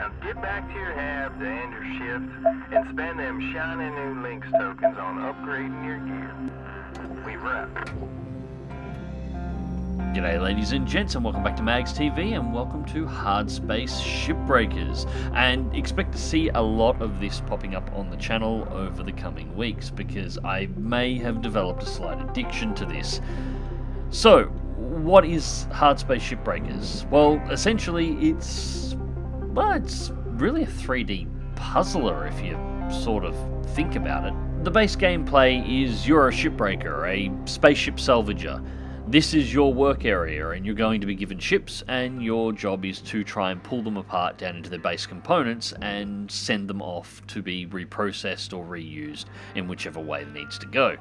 Now get back to your hab to end your shift and spend them shiny new Lynx tokens on upgrading your gear. We wrap. G'day ladies and gents, and welcome back to MagzTV, and welcome to Hardspace Shipbreakers. And expect to see a lot of this popping up on the channel over the coming weeks, because I may have developed a slight addiction to this. So, what is Hardspace Shipbreakers? Well, essentially it's really a 3D puzzler if you sort of think about it. The base gameplay is you're a shipbreaker, a spaceship salvager. This is your work area, and you're going to be given ships, and your job is to try and pull them apart down into their base components and send them off to be reprocessed or reused in whichever way it needs to go.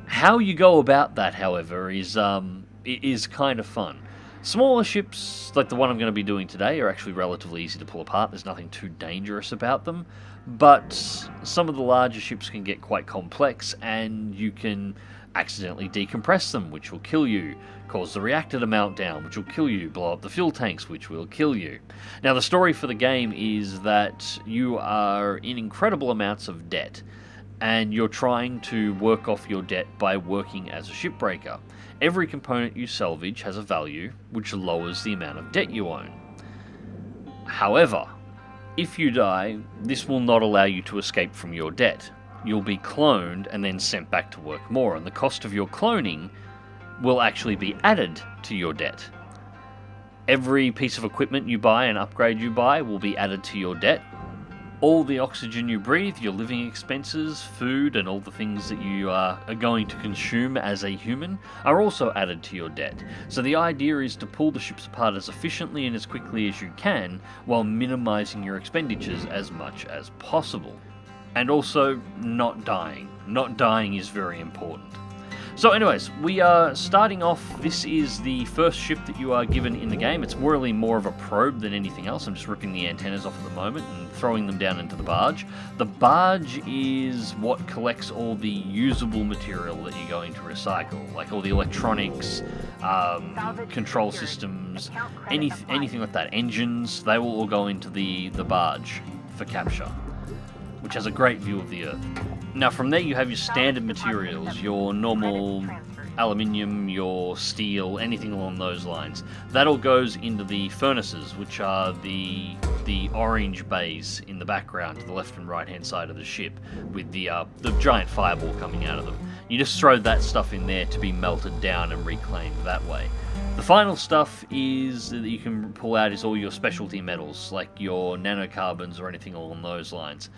How you go about that, however, is kind of fun. Smaller ships, like the one I'm going to be doing today, are actually relatively easy to pull apart. There's nothing too dangerous about them, but some of the larger ships can get quite complex, and you can accidentally decompress them, which will kill you, cause the reactor to melt down, which will kill you, blow up the fuel tanks, which will kill you. Now, the story for the game is that you are in incredible amounts of debt, and you're trying to work off your debt by working as a shipbreaker. Every component you salvage has a value, which lowers the amount of debt you own. However, if you die, this will not allow you to escape from your debt. You'll be cloned and then sent back to work more, and the cost of your cloning will actually be added to your debt. Every piece of equipment you buy and upgrade you buy will be added to your debt. All the oxygen you breathe, your living expenses, food, and all the things that you are going to consume as a human are also added to your debt. So the idea is to pull the ships apart as efficiently and as quickly as you can, while minimizing your expenditures as much as possible. And also, not dying. Not dying is very important. So anyways, we are starting off. This is the first ship that you are given in the game. It's really more of a probe than anything else. I'm just ripping the antennas off at the moment and throwing them down into the barge. The barge is what collects all the usable material that you're going to recycle, like all the electronics, control systems, anything like that. Engines, they will all go into the barge for capture, which has a great view of the Earth. Now from there you have your standard materials, your normal aluminium, your steel, anything along those lines. That all goes into the furnaces, which are the orange bays in the background to the left and right hand side of the ship, with the giant fireball coming out of them. You just throw that stuff in there to be melted down and reclaimed that way. The final stuff is that you can pull out is all your specialty metals, like your nanocarbons or anything along those lines.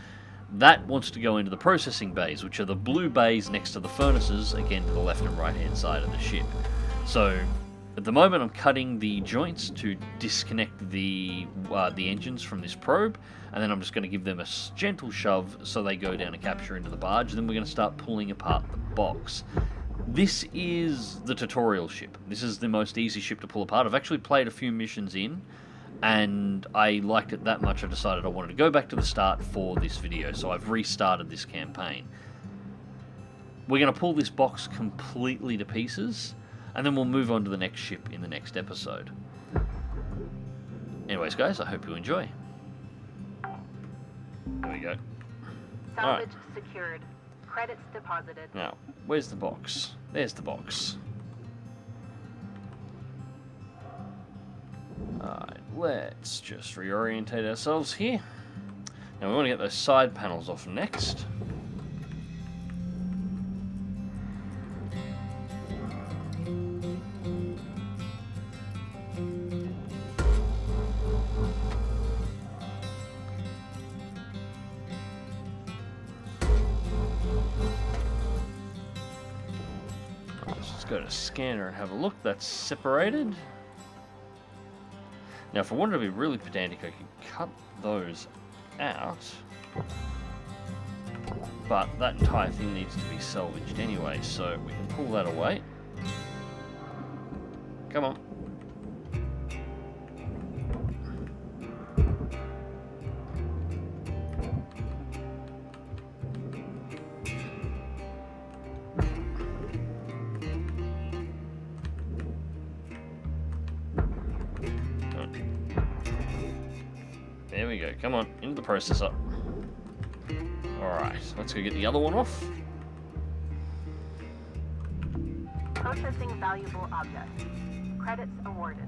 That wants to go into the processing bays, which are the blue bays next to the furnaces, again to the left and right hand side of the ship. So at the moment I'm cutting the joints to disconnect the engines from this probe, and then I'm just going to give them a gentle shove so they go down and capture into the barge. Then we're going to start pulling apart the box. This is the tutorial ship. This is the most easy ship to pull apart. I've actually played a few missions in, and I liked it that much I decided I wanted to go back to the start for this video, so I've restarted this campaign. We're going to pull this box completely to pieces, and then we'll move on to the next ship in the next episode. Anyways guys, I hope you enjoy. There we go. Salvage secured. Credits deposited. Now, where's the box? There's the box. Alright, let's just reorientate ourselves here. Now we want to get those side panels off next. Let's just go to scanner and have a look. That's separated. Now, if I wanted to be really pedantic, I could cut those out, but that entire thing needs to be salvaged anyway, so we can pull that away. Come on. There we go. Come on, into the processor. Alright, let's go get the other one off. Processing valuable objects. Credits awarded.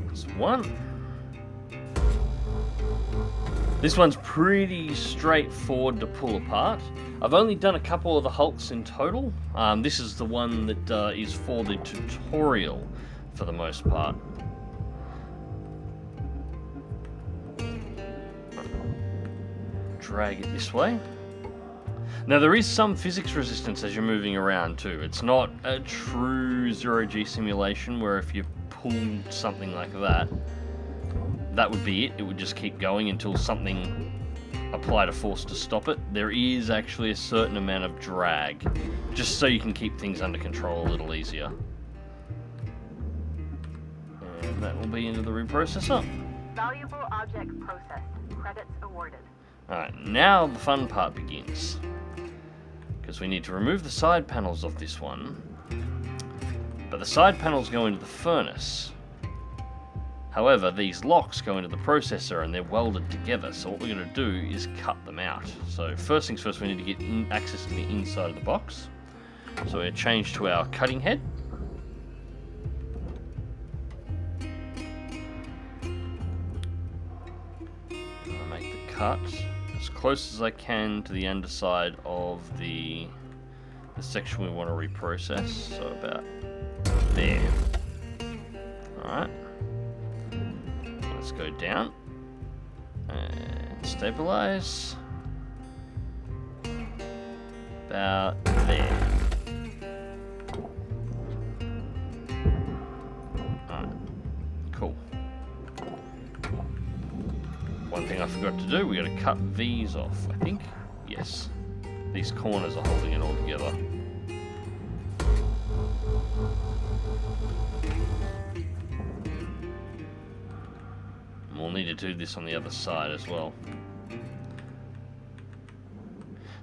There's one. This one's pretty straightforward to pull apart. I've only done a couple of the hulks in total. This is the one that is for the tutorial for the most part. Drag it this way. Now there is some physics resistance as you're moving around too. It's not a true zero-G simulation where if you pulled something like that, that would be it. It would just keep going until something applied a force to stop it. There is actually a certain amount of drag, just so you can keep things under control a little easier. And that will be into the reprocessor. Valuable object processed. Credits awarded. Alright, now the fun part begins. Because we need to remove the side panels of this one. But the side panels go into the furnace. However, these locks go into the processor and they're welded together, so what we're going to do is cut them out. So first things first, we need to get access to the inside of the box. So we're going to change to our cutting head. I'll make the cut as close as I can to the underside of the section we want to reprocess, so about there. Alright. Let's go down and stabilize about there. Alright, cool. One thing I forgot to do, we got to cut these off, I think. Yes, these corners are holding it all together. We'll need to do this on the other side as well.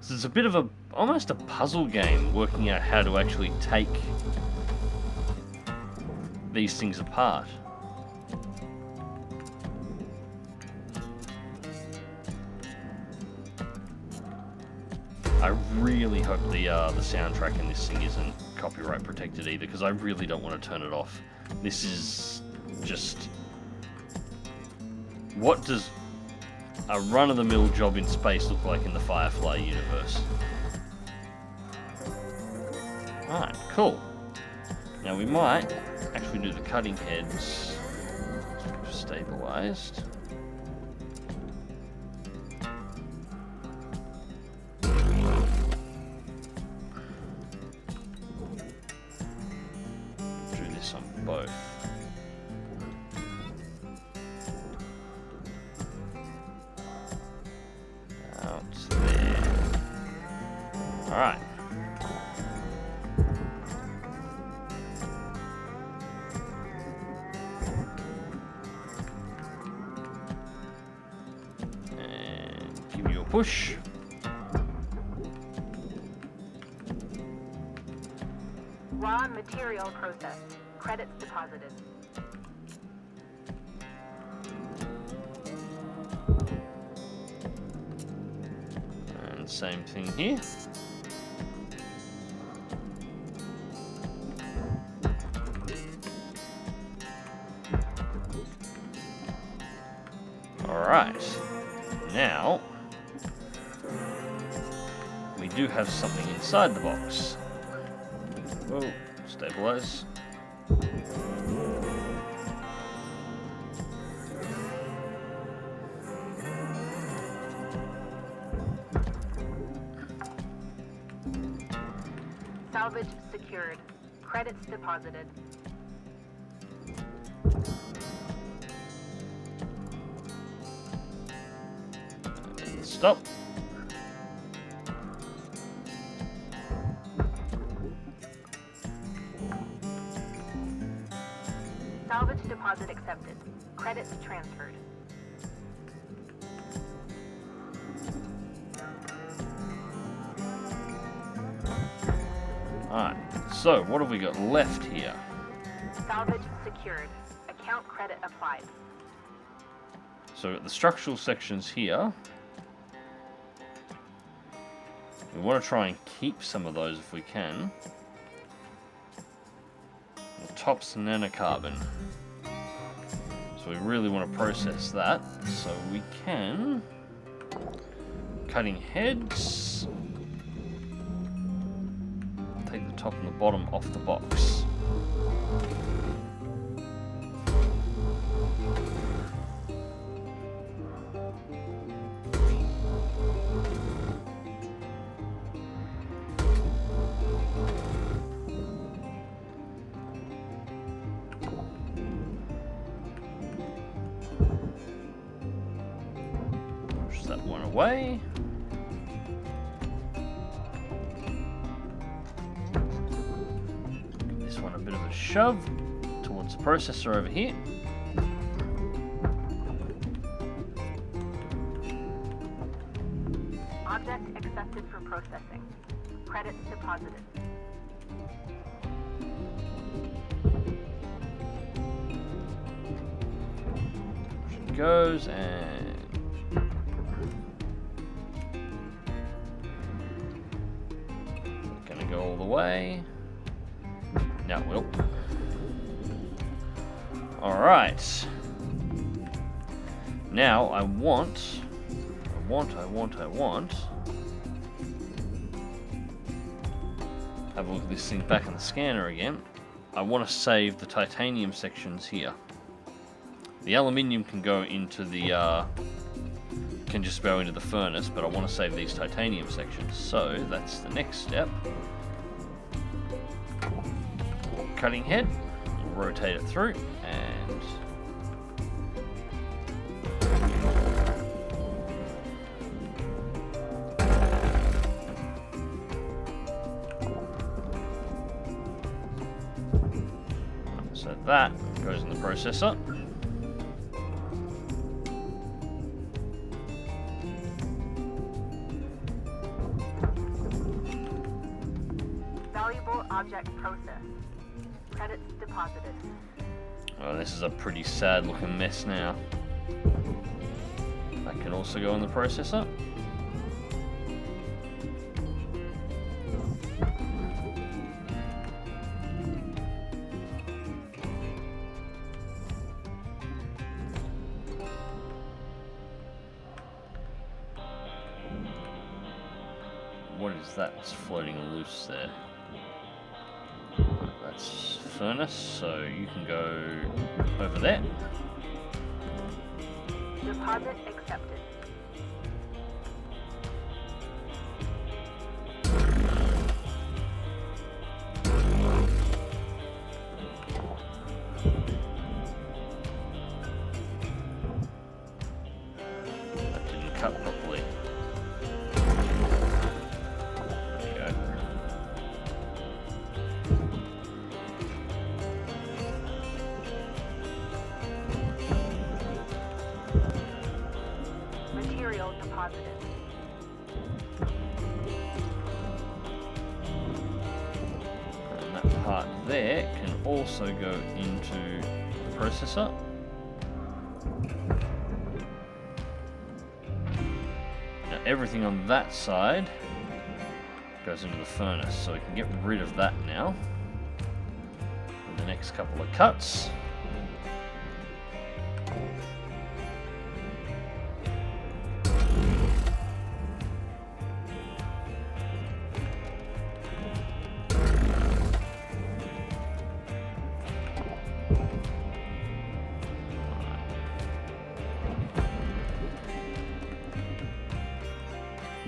So it's a bit of almost a puzzle game working out how to actually take these things apart. I really hope the soundtrack in this thing isn't copyright protected either, because I really don't want to turn it off. This is just... What does a run-of-the-mill job in space look like in the Firefly universe? Alright, cool. Now we might actually do the cutting heads stabilized. Do this on both. Alright. And give you a push. Raw material processed. Credits deposited. And same thing here. Alright, now we do have something inside the box. Oh, stabilize. Salvage secured. Credits deposited. Stop. Salvage deposit accepted. Credits transferred. Alright, so what have we got left here? Salvage secured. Account credit applied. So the structural sections here, we want to try and keep some of those if we can. The top's nanocarbon. So we really want to process that. So we can... Cutting heads. Take the top and the bottom off the box. Push that one away. Shove towards the processor over here. Object accepted for processing. Credits deposited. She goes and gonna go all the way. Now it will. Alright. Now I want. Have a look at this thing back in the scanner again. I want to save the titanium sections here. The aluminium can go into the can just go into the furnace, but I want to save these titanium sections. So that's the next step. Cutting head, rotate it through, and so that goes in the processor. Valuable object processed. Credits deposited. Oh, this is a pretty sad looking mess now. That can also go in the processor. What is that that's floating loose there? That's furnace, so you can go over there. Deposit accepted. That didn't cut properly. There you go. Material deposited. And that part there can also go into the processor. Now everything on that side goes into the furnace, so we can get rid of that now. In the next couple of cuts.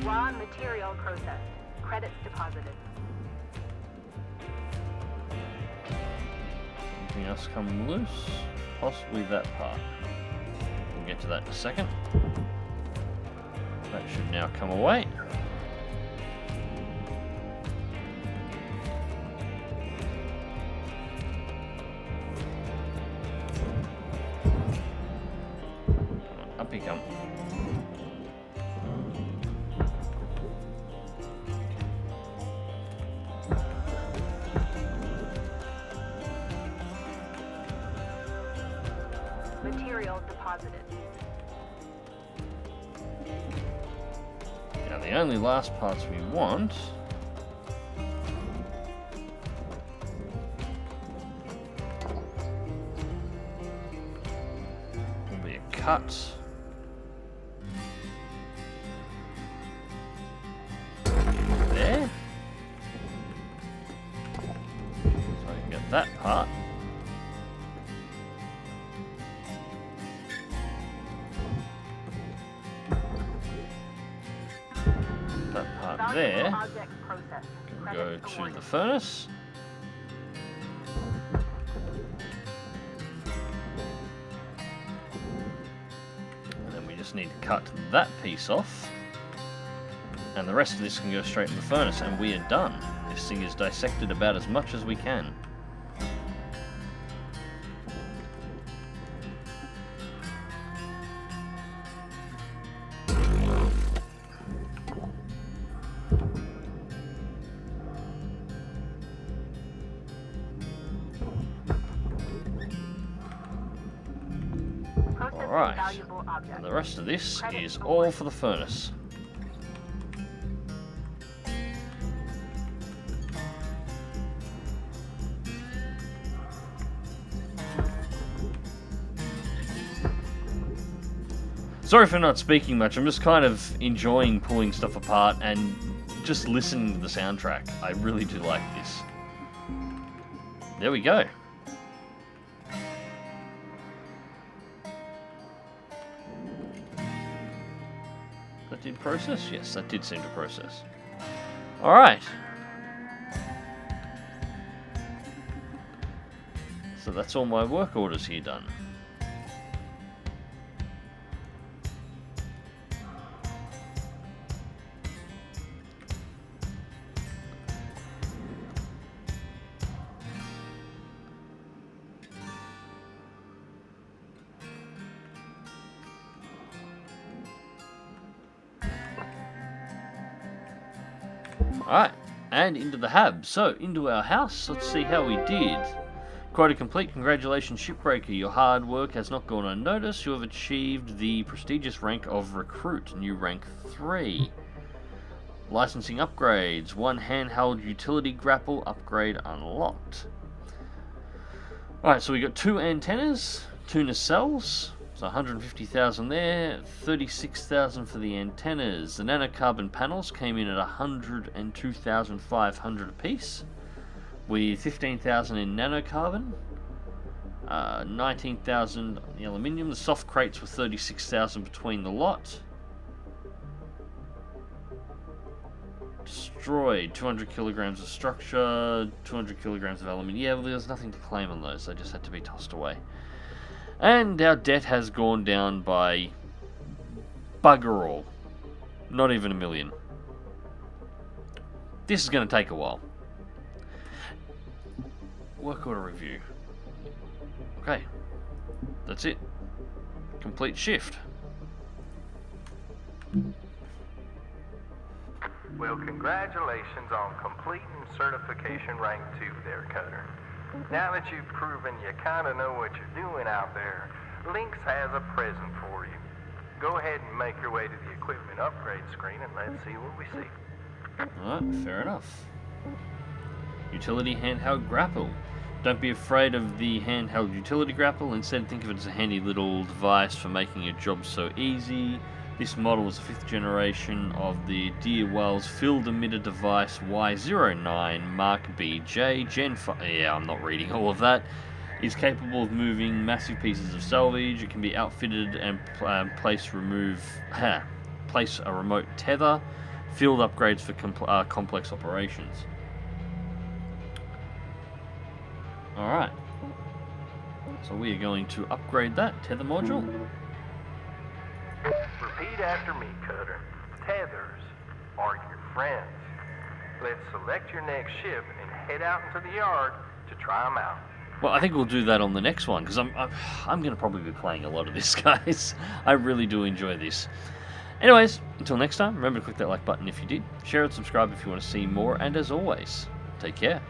Raw material processed. Credits deposited. Anything else come loose? Possibly that part. We'll get to that in a second. That should now come away. Up he comes. deposited. Now the only last parts we want will be a cut. There. So I can get that part. There, can go to the furnace. And then we just need to cut that piece off. And the rest of this can go straight in the furnace, and we are done. This thing is dissected about as much as we can. Alright, and the rest of this is all for the furnace. Sorry for not speaking much, I'm just kind of enjoying pulling stuff apart and just listening to the soundtrack. I really do like this. There we go. That did process? Yes, that did seem to process. Alright. So that's all my work orders here done. Alright, and into the hab. So, into our house. Let's see how we did. Quota complete. Congratulations, Shipbreaker. Your hard work has not gone unnoticed. You have achieved the prestigious rank of Recruit, new rank 3. Licensing upgrades. 1 handheld utility grapple upgrade unlocked. Alright, so we got 2 antennas, 2 nacelles. So 150,000 there, 36,000 for the antennas. The nanocarbon panels came in at 102,500 apiece, with 15,000 in nanocarbon, 19,000 in aluminium. The soft crates were 36,000 between the lot. Destroyed 200 kilograms of structure, 200 kilograms of aluminium. Yeah, well, there's nothing to claim on those. They just had to be tossed away. And our debt has gone down by bugger all. Not even 1 million. This is going to take a while. Work order review. Okay. That's it. Complete shift. Well, congratulations on completing certification rank 2 there, Cutter. Now that you've proven you kind of know what you're doing out there, Lynx has a present for you. Go ahead and make your way to the equipment upgrade screen and let's see what we see. Alright, fair enough. Utility handheld grapple. Don't be afraid of the handheld utility grapple. Instead, think of it as a handy little device for making your job so easy. This model is the 5th generation of the Deer Wells Field Emitter Device Y09 Mark BJ Gen 5. Yeah, I'm not reading all of that. It's capable of moving massive pieces of salvage. It can be outfitted and place a remote tether. Field upgrades for complex operations. Alright. So we are going to upgrade that tether module. Repeat after me, Cutter. Tethers are your friends. Let's select your next ship and head out into the yard to try them out. Well, I think we'll do that on the next one, because I'm going to probably be playing a lot of this, guys. I really do enjoy this. Anyways, until next time, remember to click that like button if you did. Share and subscribe if you want to see more, and as always, take care.